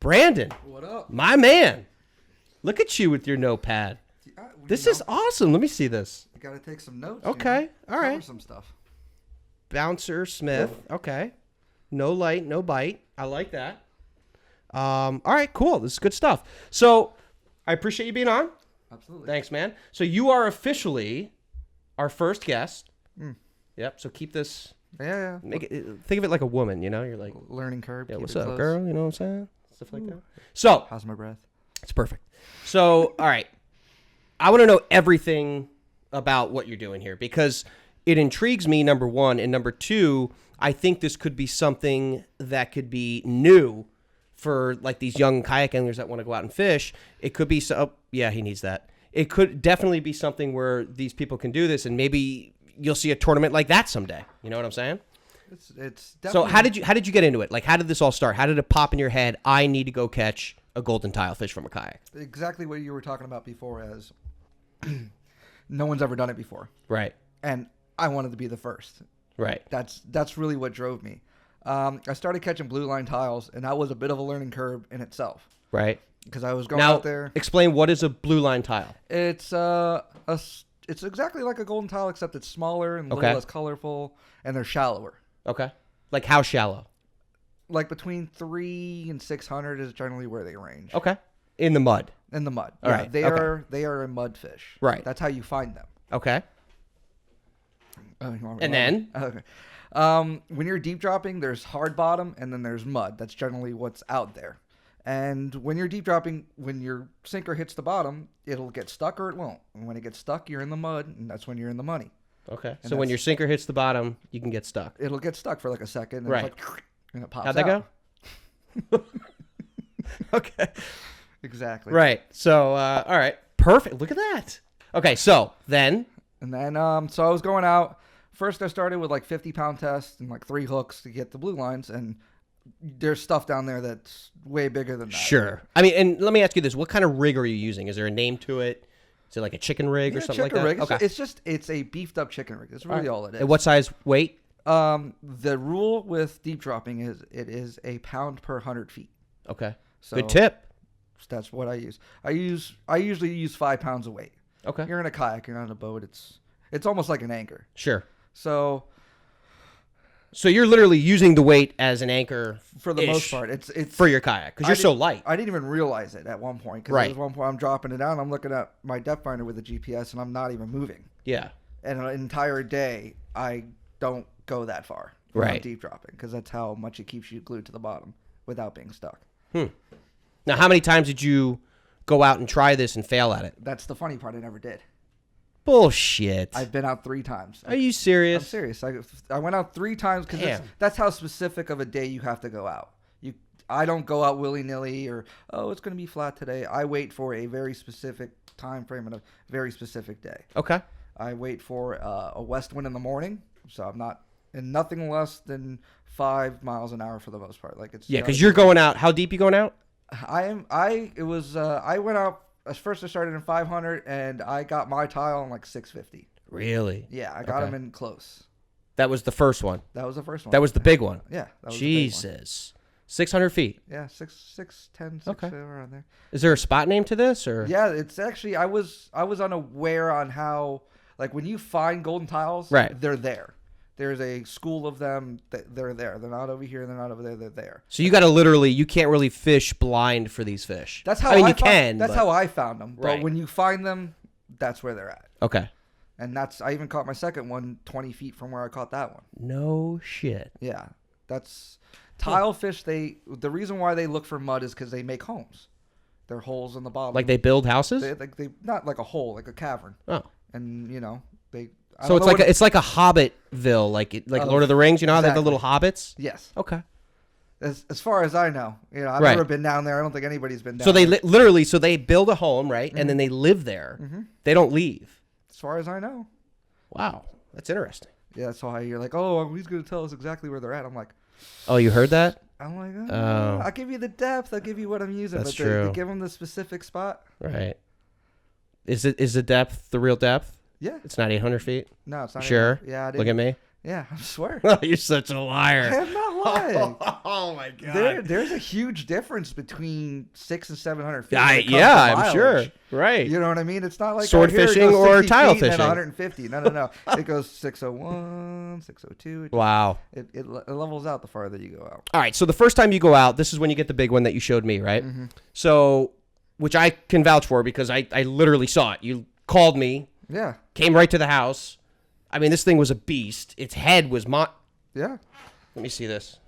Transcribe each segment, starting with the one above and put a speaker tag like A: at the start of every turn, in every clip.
A: Brandon.
B: What up?
A: My man. Look at you with your notepad. This is awesome. Let me see this.
B: You got to take some notes.
A: Okay. All right.
B: Cover some stuff.
A: Bouncer Smith. Okay. No light, no bite. I like that. All right, cool. This is good stuff. So I appreciate you being on.
B: Absolutely.
A: Thanks, man. So you are officially our first guest. Yep. So keep this.
B: Yeah.
A: Make it. Think of it like a woman. You know, you're like
B: Learning curve.
A: yeah.
B: Keep
A: What's
B: it
A: up,
B: close.
A: girl? You know what I'm saying? Stuff like that. So
B: How's my breath?
A: it's perfect. So all right, I want to know everything about what you're doing here because it intrigues me. Number one, and number two, I think this could be something that could be new for like these young kayak anglers that want to go out and fish. It could be so. Oh, yeah, he needs that. It could definitely be something where these people can do this, and maybe you'll see a tournament like that someday. You know what I'm saying?
B: It's definitely.
A: So how did you get into it? Like, how did this all start? How did it pop in your head? I need to go catch a golden tilefish from a kayak.
B: Exactly what you were talking about before, as no one's ever done it before,
A: Right.
B: and I wanted to be the first.
A: Right.
B: That's really what drove me. I started catching blue line tiles, and that was a bit of a learning curve in itself.
A: Right.
B: Because I was going
A: Now,
B: out there.
A: explain what is a blue line tile.
B: It's it's exactly like a golden tile, except it's smaller and a
A: Okay.
B: little less colorful, and they're shallower.
A: Okay. Like how shallow?
B: Like between 300 and 600 is generally where they range.
A: Okay. In the mud.
B: In the mud.
A: All
B: Yeah,
A: right.
B: They
A: Okay.
B: are a mud fish.
A: Right.
B: That's how you find them.
A: Okay. And then?
B: Okay. When you're deep dropping, there's hard bottom and then there's mud. That's generally what's out there. And when you're deep dropping, when your sinker hits the bottom, it'll get stuck or it won't. And when it gets stuck, you're in the mud, and that's when you're in the money.
A: Okay.
B: And
A: So when your sinker hits the bottom, you can get stuck.
B: It'll get stuck for like a second. And
A: Right.
B: It's like, and it pops
A: How'd that
B: out.
A: go? Okay.
B: Exactly.
A: Right. So, all right. Perfect. Look at that. Okay. So then.
B: And then, so I was going out. First, I started with like 50-pound tests and like 3 hooks to get the blue lines. And there's stuff down there that's way bigger than that.
A: Sure. I mean, and let me ask you this. What kind of rig are you using? Is there a name to it? Is it like a chicken rig or something like that?
B: Rig.
A: Okay.
B: It's a beefed up chicken rig. That's really all it is.
A: And what size weight?
B: The rule with deep dropping is it is a pound per 100 feet.
A: Okay.
B: So
A: Good tip.
B: That's what I use. I usually use 5 pounds of weight.
A: Okay.
B: You're in a kayak, you're not in a boat. It's almost like an anchor.
A: Sure.
B: So
A: you're literally using the weight as an anchor
B: for the most part, it's
A: for your kayak because you're so light.
B: I didn't even realize it at one point because
A: Right.
B: at one point I'm dropping it down. I'm looking at my depth finder with the GPS and I'm not even moving.
A: Yeah.
B: And an entire day I don't go that far. when I'm
A: Right.
B: deep dropping because that's how much it keeps you glued to the bottom without being stuck.
A: Now, how many times did you go out and try this and fail at it?
B: That's the funny part. I never did.
A: Bullshit.
B: I've been out 3 times.
A: Are you
B: I'm
A: serious?
B: serious. I went out 3 times because
A: Damn.
B: that's how specific of a day you have to go out. I don't go out willy-nilly or, oh, it's going to be flat today. I wait for a very specific time frame and a very specific day.
A: Okay.
B: I wait for a west wind in the morning, so I'm not in nothing less than 5 miles an hour for the most part. Like it's
A: Yeah, because you're going out. How deep you going out?
B: I went out. First I started in 500 and I got my tile in like 650.
A: Really?
B: Yeah, I got him in close.
A: That was the first one.
B: That was the first one.
A: That was the big one.
B: Yeah. That was the big one.
A: Jesus. 600 feet.
B: Yeah, 610, 6
A: Okay.
B: around there.
A: Is there a spot name to this, or?
B: Yeah, it's actually I was unaware on how, like, when you find golden tiles,
A: Right.
B: they're there. There's a school of them that they're there. They're not over here. They're not over there. They're there.
A: So you got to literally, you can't really fish blind for these fish.
B: That's how
A: I mean, you
B: found,
A: can.
B: That's
A: but-
B: how I found them.
A: Right.
B: But when you find them, that's where they're at.
A: Okay.
B: And I even caught my second one 20 feet from where I caught that one.
A: No shit.
B: Yeah, that's tilefish. The reason why they look for mud is because they make homes. They're holes in the bottom.
A: Like they build houses?
B: They not like a hole, like a cavern.
A: Oh.
B: And they.
A: So it's like a Hobbitville, like Lord of the Rings. You know how they have the little hobbits?
B: Yes.
A: Okay.
B: As far as I know, I've
A: Right.
B: never been down there. I don't think anybody's been down.
A: So they
B: there.
A: literally, so they build a home, right, and then they live there. They don't leave.
B: As far as I know.
A: Wow, that's interesting.
B: Yeah, that's why you're like, oh, he's going to tell us exactly where they're at. I'm like,
A: Oh, you heard that?
B: oh,
A: Oh.
B: I'll give you the depth. I'll give you what I'm using.
A: That's
B: but
A: true.
B: They give them the specific spot.
A: Right. Is the depth the real depth?
B: Yeah.
A: It's not 800 feet.
B: No, it's not.
A: Sure.
B: Yeah.
A: Look at me.
B: Yeah, I swear.
A: You're such a
B: I
A: liar.
B: am not lying.
A: Oh my god.
B: There's a huge difference between 600 and 700 feet.
A: I'm sure. Right.
B: You know what I mean? It's not like
A: Sword
B: here it
A: fishing
B: goes
A: or
B: 60
A: tile
B: feet and
A: fishing.
B: 150. No. It goes 601, 602.
A: Wow.
B: It levels out the farther you go out.
A: All right. So the first time you go out, this is when you get the big one that you showed me, right?
B: Mm-hmm.
A: So, which I can vouch for because I literally saw it. You called me,
B: Yeah.
A: came right to the house. I mean, this thing was a beast. Its head was
B: Yeah.
A: Let me see this.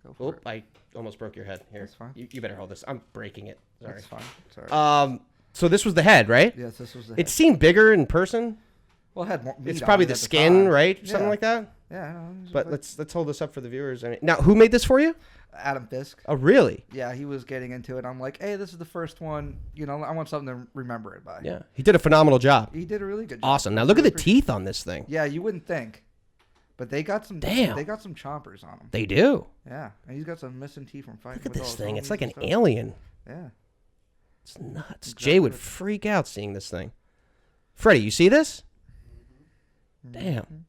B: Go for it.
A: I almost broke your head. Here.
B: That's fine.
A: You better hold this. I'm breaking it. Sorry.
B: That's fine. Sorry.
A: So this was the head, right?
B: Yes, this was the
A: It seemed bigger in person.
B: Well, it had more meat
A: It's
B: on
A: probably
B: it
A: the
B: at the
A: skin,
B: time.
A: right?
B: Yeah.
A: Something like that.
B: Yeah. I know.
A: But let's hold this up for the viewers. I mean, now, who made this for you?
B: Adam Fisk.
A: Oh, really?
B: Yeah, he was getting into it. I'm like, hey, this is the first one. You know, I want something to remember it by.
A: Yeah. He did a phenomenal job.
B: He did a really good job.
A: Awesome. Now look at the teeth on this thing.
B: Yeah, you wouldn't think, but they got some.
A: Damn.
B: They got some chompers on him.
A: They do.
B: Yeah, and he's got some missing teeth from fighting.
A: Look at
B: with
A: this
B: all his
A: thing. It's
B: homies
A: like
B: and
A: an
B: stuff.
A: alien.
B: Yeah.
A: It's nuts.
B: Exactly.
A: Jay would freak out seeing this thing. Freddie, you see this? Damn.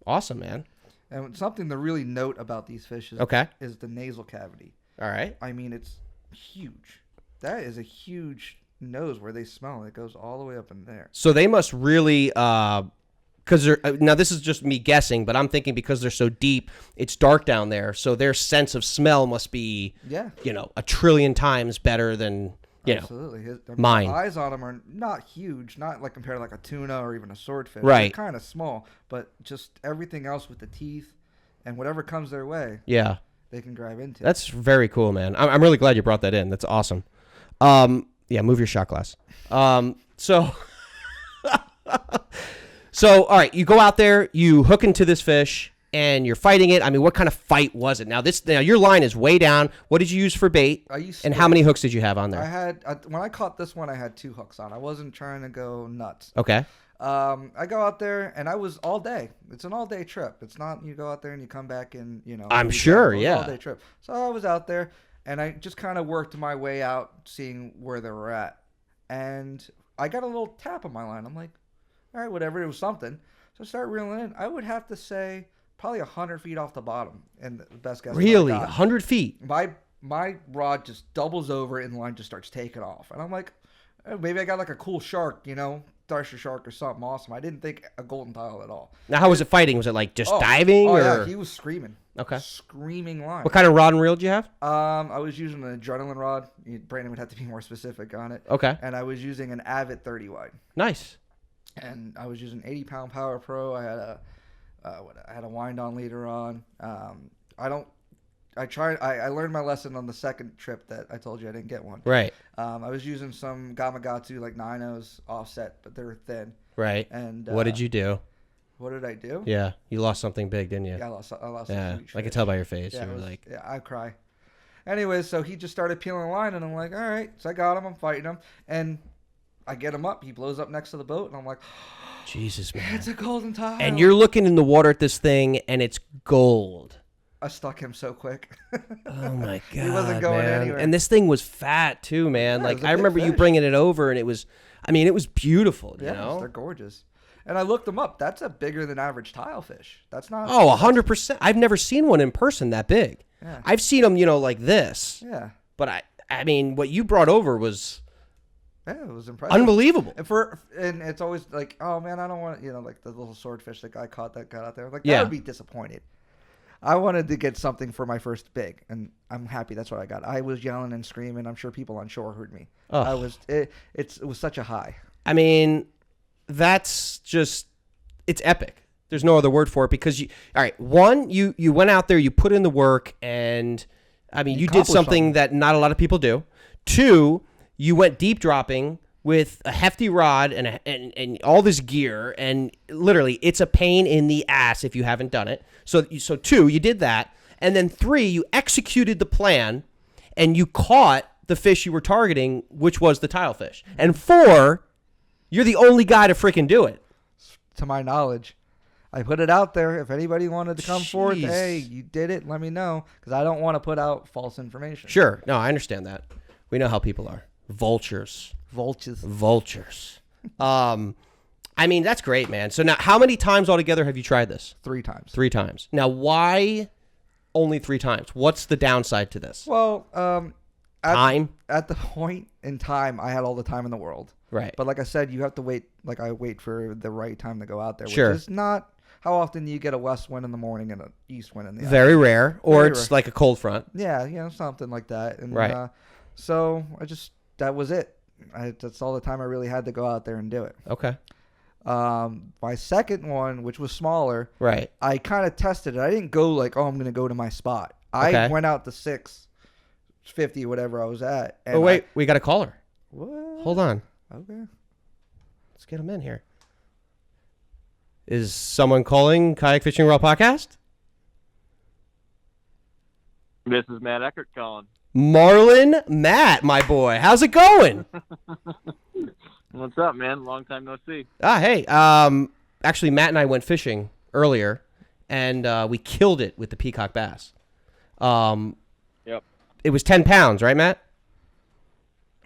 A: Awesome, man.
B: And something to really note about these fish is the nasal cavity.
A: All right.
B: I mean, it's huge. That is a huge nose where they smell. It goes all the way up in there.
A: So they must really, because they're now this is just me guessing, but I'm thinking because they're so deep, it's dark down there, so their sense of smell must be, a trillion times better than
B: Absolutely.
A: mine.
B: The eyes on them are not huge, not like compared to like a tuna or even a swordfish.
A: Right.
B: They're kind of small, but just everything else with the teeth and whatever comes their way,
A: Yeah.
B: they can grab into.
A: That's very cool, man. I'm really glad you brought that in. That's awesome. Yeah, move your shot glass. So all right, you go out there, you hook into this fish, and you're fighting it. I mean, what kind of fight was it? Now your line is way down. What did you use for bait? And how many hooks did you have on there?
B: When I caught this one, I had 2 hooks on. I wasn't trying to go nuts.
A: Okay.
B: I go out there and I was all day. It's an all day trip. It's not you go out there and you come back and
A: I'm sure,
B: It was
A: yeah.
B: an all day trip. So I was out there and I just kind of worked my way out, seeing where they were at, and I got a little tap on my line. I'm like, all right, whatever. It was something. So I start reeling in. I would have to say probably 100 feet off the bottom, and the best guess.
A: Really, 100 feet.
B: My rod just doubles over and the line just starts taking off, and I'm like, oh, maybe I got like a cool shark, thresher shark or something awesome. I didn't think a golden tile at all.
A: Now, how was it fighting? Was it like just diving?
B: Oh,
A: or?
B: yeah, he was screaming.
A: Okay.
B: Screaming line.
A: What kind of rod and reel did you have?
B: I was using an adrenaline rod. Brandon would have to be more specific on it.
A: Okay.
B: And I was using an Avid 30 wide.
A: Nice.
B: And I was using 80-pound Power Pro. I had a wind-on leader on. I learned my lesson on the second trip that I told you I didn't get one.
A: Right.
B: I was using some Gamakatsu like 9.0s offset, but they were thin.
A: Right.
B: And
A: what did you do?
B: What did I do?
A: Yeah, you lost something big, didn't you?
B: Yeah, I lost
A: Yeah,
B: a huge
A: I could
B: fish.
A: tell by your face.
B: Yeah,
A: You were like,
B: yeah, I cry. Anyways, so he just started peeling the line, and I'm like, all right. So I got him. I'm fighting him, and I get him up. He blows up next to the boat, and I'm like,
A: Jesus, man.
B: it's a golden tile.
A: And you're looking in the water at this thing, and it's gold.
B: I stuck him so quick.
A: Oh my god,
B: He wasn't going
A: man.
B: anywhere.
A: And this thing was fat too, man.
B: Yeah, it
A: like
B: was a
A: I
B: big
A: remember you
B: fish.
A: bringing it over, and it was beautiful. You
B: Yeah,
A: know?
B: they're gorgeous. And I looked them up. That's a bigger than average tilefish. That's not.
A: Oh, 100%. I've never seen one in person that big.
B: Yeah.
A: I've seen them, like this.
B: Yeah.
A: But I mean, what you brought over was
B: Yeah, it was impressive.
A: unbelievable.
B: And it's always like, oh man, I don't want like the little swordfish that guy caught that got out there. Like
A: Yeah.
B: that would be disappointed. I wanted to get something for my first big, and I'm happy that's what I got. I was yelling and screaming. I'm sure people on shore heard me.
A: Oh.
B: It was such a high.
A: I mean, that's just, it's epic. There's no other word for it because all right, one, you went out there, you put in the work, and I mean, you did something that not a lot of people do. Two, you went deep dropping with a hefty rod and all this gear, and literally it's a pain in the ass if you haven't done it. So two, you did that, and then three, you executed the plan and you caught the fish you were targeting, which was the tilefish. And four, you're the only guy to freaking do it.
B: To my knowledge, I put it out there. If anybody wanted to come forth,
A: Jeez.
B: hey, you did it, let me know, because I don't want to put out false information.
A: Sure. No, I understand that. We know how people are. Vultures.
B: Vultures.
A: I mean, that's great, man. So now, how many times altogether have you tried this?
B: 3 times.
A: 3 times. Now, why only 3 times? What's the downside to this?
B: Well,
A: Time?
B: At the point in time, I had all the time in the world.
A: Right.
B: But like I said, you have to wait. Like I wait for the right time to go out there.
A: Sure.
B: Which is not how often you get a west wind in the morning and an east wind in the
A: Very
B: afternoon.
A: rare. Or
B: Very
A: it's
B: rare.
A: like a cold front.
B: Yeah, something like that. And,
A: Right.
B: So that was it. That's all the time I really had to go out there and do it.
A: Okay.
B: My second one, which was smaller,
A: Right.
B: I kind of tested it. I didn't go like, oh, I'm going to go to my spot.
A: Okay.
B: I went out to 650, whatever I was at. And
A: Oh, wait. We got a caller.
B: What?
A: Hold on.
B: Okay.
A: Let's get him in here. Is someone calling Kayak Fishing World Podcast?
C: This is Matt Eckert calling.
A: Marlon Matt, my boy. How's it going?
C: What's up, man? Long time no see.
A: Hey. Actually, Matt and I went fishing earlier, and we killed it with the peacock bass.
C: Yep.
A: It was 10 pounds, right, Matt?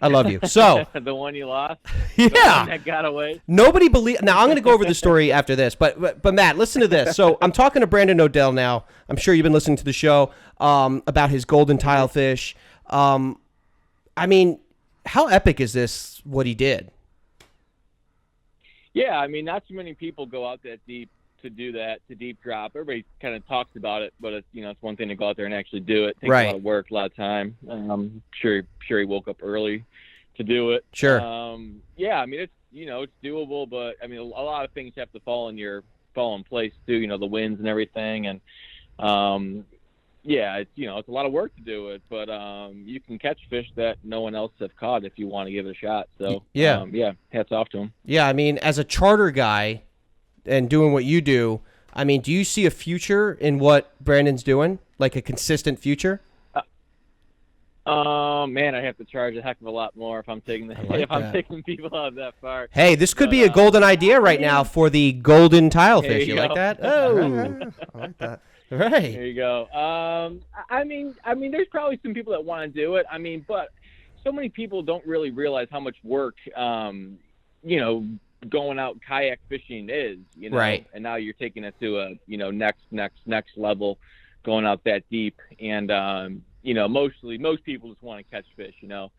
A: I love you. So,
C: The one you lost?
A: yeah.
C: The one that got away?
A: Nobody believe. Now I'm going to go over the story after this, but Matt, listen to this. So I'm talking to Brandon Nodal now. I'm sure you've been listening to the show about his Golden Tilefish. I mean, how epic is this? What he did?
C: Yeah, I mean, not too many people go out that deep to do that, to deep drop. Everybody kind of talks about it, but it's one thing to go out there and actually do it. It takes
A: Right.
C: a lot of work, a lot of time. Sure he woke up early to do it.
A: Sure.
C: Yeah, I mean, it's doable, but I mean, a lot of things have to fall in place too. The winds and everything, and yeah, it's a lot of work to do it, but you can catch fish that no one else have caught if you want to give it a shot. So
A: Yeah.
C: yeah, hats off to him.
A: Yeah, I mean, as a charter guy and doing what you do, I mean, do you see a future in what Brandon's doing? Like a consistent future?
C: Man, I have to charge a heck of a lot more if I'm taking I'm taking people out that far.
A: Hey, this could be a golden idea right now for the Golden Tilefish.
C: There
A: You
C: you
A: like
C: go.
A: that? Oh,
B: I like that.
A: right.
C: There you go. I mean, there's probably some people that want to do it. I mean, but so many people don't really realize how much work, going out kayak fishing is,
A: Right.
C: And now you're taking it to a, next level, going out that deep. And, most people just want to catch fish,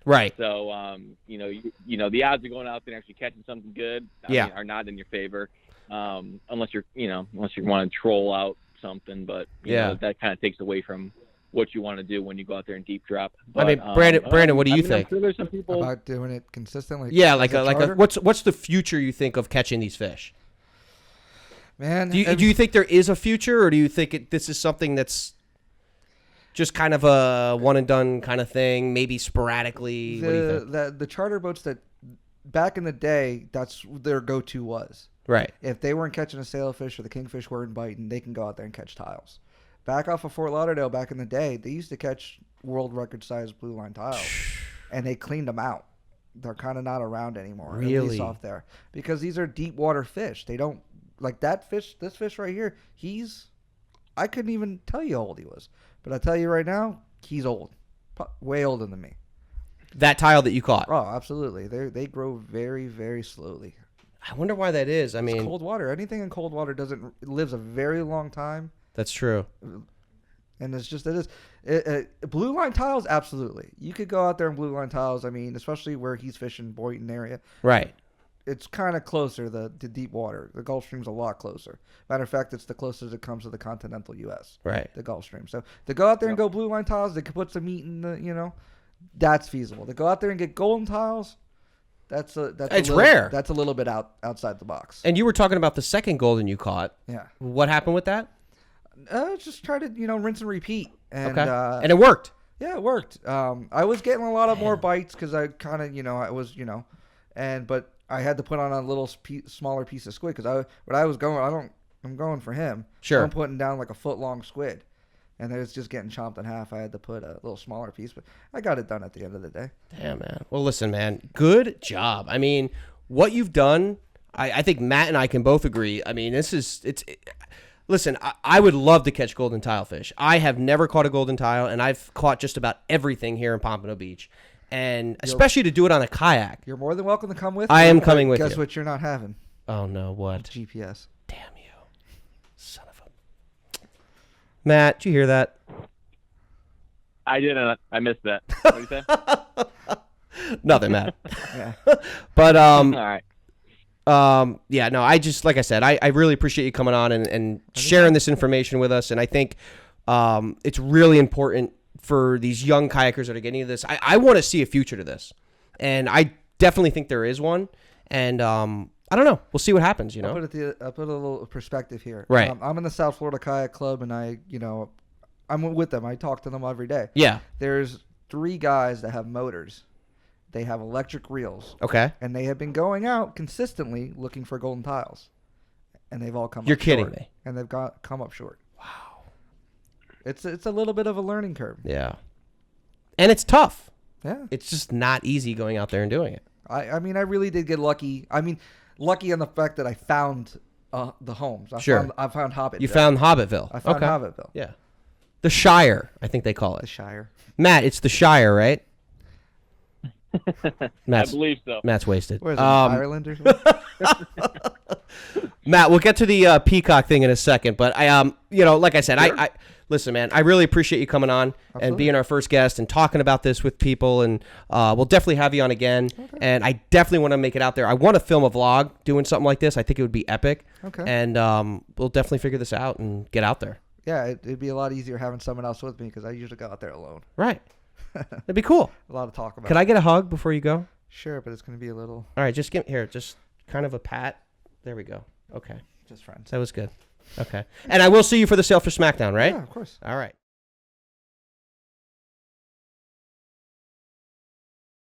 A: Right.
C: So, the odds of going out there and actually catching something good I
A: Yeah.
C: mean, are not in your favor, unless you want to troll out something. But
A: Yeah.
C: that kind of takes away from what you want to do when you go out there and deep drop.
A: I mean,
C: But,
A: Brandon, what do you think?
C: I'm sure there's some people.
B: About doing it consistently.
A: Yeah,
B: as
A: like
B: a
A: a
B: charter?
A: what's the future you think of catching these fish?
B: Man,
A: Do you think there is a future, or do you think this is something that's just kind of a one and done kind of thing, maybe sporadically? What do you think?
B: the charter boats that back in the day, that's their go-to was.
A: Right.
B: If they weren't catching a sailfish or the kingfish weren't biting, they can go out there and catch tiles. Back off of Fort Lauderdale, back in the day, they used to catch world record size blue line tiles, and they cleaned them out. They're kind of not around anymore. At
A: Really?
B: least off there, because these are deep water fish. They don't like that fish. This fish right here, I couldn't even tell you how old he was, but I tell you right now, he's old, way older than me.
A: That tile that you caught.
B: Oh, absolutely. They grow very, very slowly.
A: I wonder why that is. I mean,
B: Cold water. Anything in cold water lives a very long time.
A: that's true.
B: And it is blue line tiles. Absolutely, you could go out there in blue line tiles. I mean, especially where he's fishing, Boynton area.
A: Right.
B: It's kind of closer to deep water. The Gulf Stream's a lot closer. Matter of fact, it's the closest it comes to the continental U.S.
A: Right.
B: The Gulf Stream. So to go out there and go blue line tiles, they could put some meat in the, that's feasible. To go out there and get golden tiles, it's
A: rare.
B: That's a little bit outside the box.
A: And you were talking about the second golden you caught.
B: Yeah.
A: What happened with that?
B: Just try to rinse and repeat. And,
A: Okay. And it worked.
B: Yeah, it worked. I was getting a lot of more bites because I kind of, I was, but I had to put on a little smaller piece of squid because I'm going for him.
A: Sure.
B: I'm putting down like a foot long squid, and it was just getting chomped in half. I had to put a little smaller piece, but I got it done at the end of the day.
A: Damn, man. Well, listen, man. Good job. I mean, what you've done, I think Matt and I can both agree. I mean, listen, I would love to catch golden tilefish. I have never caught a golden tile, and I've caught just about everything here in Pompano Beach. And especially to do it on a kayak.
B: You're more than welcome to come with
A: I
B: me,
A: am
B: but
A: coming with
B: guess
A: you.
B: what you're not having?
A: Oh no, what?
B: GPS.
A: Damn you, son of a. Matt, did you hear that?
C: I didn't. I missed that. What did you say?
A: Nothing, Matt.
B: Yeah.
A: But
C: All right.
A: yeah, no, I just, like I said, I really appreciate you coming on and sharing this information with us. And I think it's really important for these young kayakers that are getting into this. I want to see a future to this. And I definitely think there is one. And I don't know. We'll see what happens, you know?
B: I'll put a little perspective here.
A: Right.
B: I'm in the South Florida Kayak Club, and I'm with them. I talk to them every day.
A: Yeah.
B: There's 3 guys that have motors. They have electric reels.
A: Okay.
B: And they have been going out consistently looking for golden tiles. And they've all come
A: You're
B: up
A: kidding
B: short.
A: me.
B: And they've come up short. Wow. It's a little bit of a learning curve.
A: Yeah. And it's tough.
B: Yeah.
A: It's just not easy going out there and doing it.
B: I mean, I really did get lucky. I mean, lucky in the fact that I found the homes. I found Hobbitville.
A: You found Hobbitville.
B: I found
A: okay.
B: Hobbitville.
A: Yeah. The Shire, I think they call
B: The
A: it.
B: Shire.
A: Matt, it's the Shire, right?
C: I
A: Matt's,
C: believe so.
A: Matt's wasted.
B: Where is it? Ireland or something?
A: Matt, we'll get to the peacock thing in a second, but like I said,
C: Sure.
A: I listen, man. I really appreciate you coming on and being our first guest and talking about this with people, and we'll definitely have you on again. Okay. And I definitely want to make it out there. I want to film a vlog doing something like this. I think it would be epic.
B: Okay.
A: And we'll definitely figure this out and get out there.
B: Yeah, it'd be a lot easier having someone else with me because I usually go out there alone.
A: Right. It'd be cool.
B: A lot to talk about.
A: Could I get a hug before you go?
B: Sure, but it's going to be a little.
A: All right, just kind of a pat. There we go. Okay.
B: Just friends.
A: That was good. Okay. And I will see you for the Sailfish Smackdown, right?
B: Yeah, of course.
A: All right.